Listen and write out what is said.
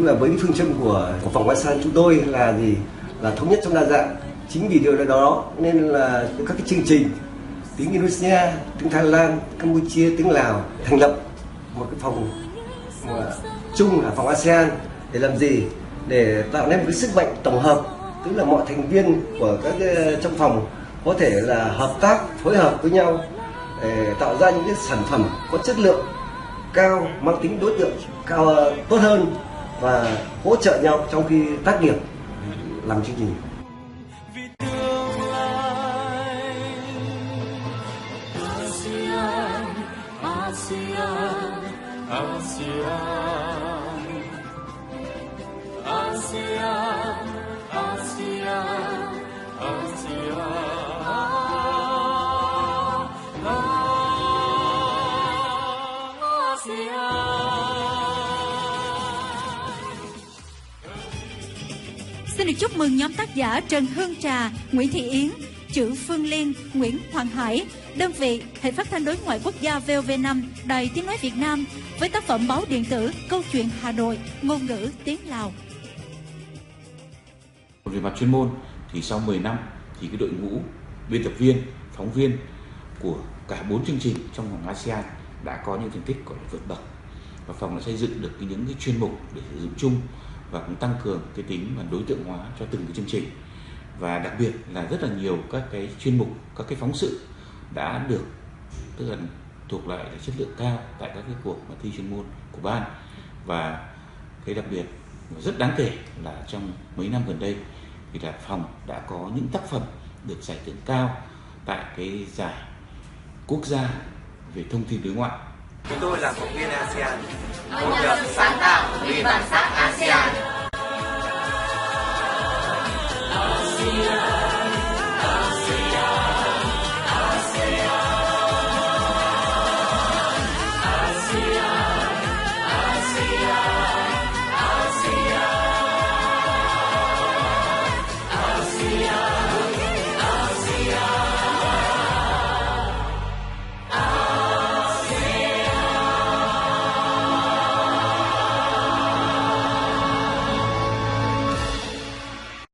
Tức là với cái phương châm của phòng ASEAN chúng tôi là gì? Là thống nhất trong đa dạng. Chính vì điều đó nên là các cái chương trình tiếng Indonesia, tiếng Thái Lan, Campuchia, tiếng Lào thành lập một cái phòng chung là phòng ASEAN để làm gì? Để tạo nên một cái sức mạnh tổng hợp, tức là mọi thành viên của các trong phòng có thể là hợp tác, phối hợp với nhau để tạo ra những cái sản phẩm có chất lượng cao, mang tính đối tượng cao tốt hơn và hỗ trợ nhau trong khi tác nghiệp làm chương trình. Xin được chúc mừng nhóm tác giả Trần Hương Trà, Nguyễn Thị Yến, Chữ Phương Liên, Nguyễn Hoàng Hải, đơn vị Hệ Phát thanh Đối ngoại Quốc gia VOV5, Đài Tiếng nói Việt Nam với tác phẩm báo điện tử Câu chuyện Hà Nội, ngôn ngữ tiếng Lào. Về mặt chuyên môn thì sau 10 năm thì cái đội ngũ biên tập viên, phóng viên của cả 4 chương trình trong vòng ASEAN đã có những thành tích gọi là vượt bậc, và phòng đã xây dựng được những cái chuyên mục để sử dụng chung và cũng tăng cường cái tính và đối tượng hóa cho từng cái chương trình. Và đặc biệt là rất là nhiều các cái chuyên mục, các cái phóng sự đã được tức là thuộc lại là chất lượng cao tại các cái cuộc thi chuyên môn của ban. Và cái đặc biệt rất đáng kể là trong mấy năm gần đây thì là phòng đã có những tác phẩm được giải thưởng cao tại cái giải quốc gia về thông tin đối ngoại. Chúng tôi là phóng viên ASEAN, hội nhập sáng tạo vì bản sắc ASEAN.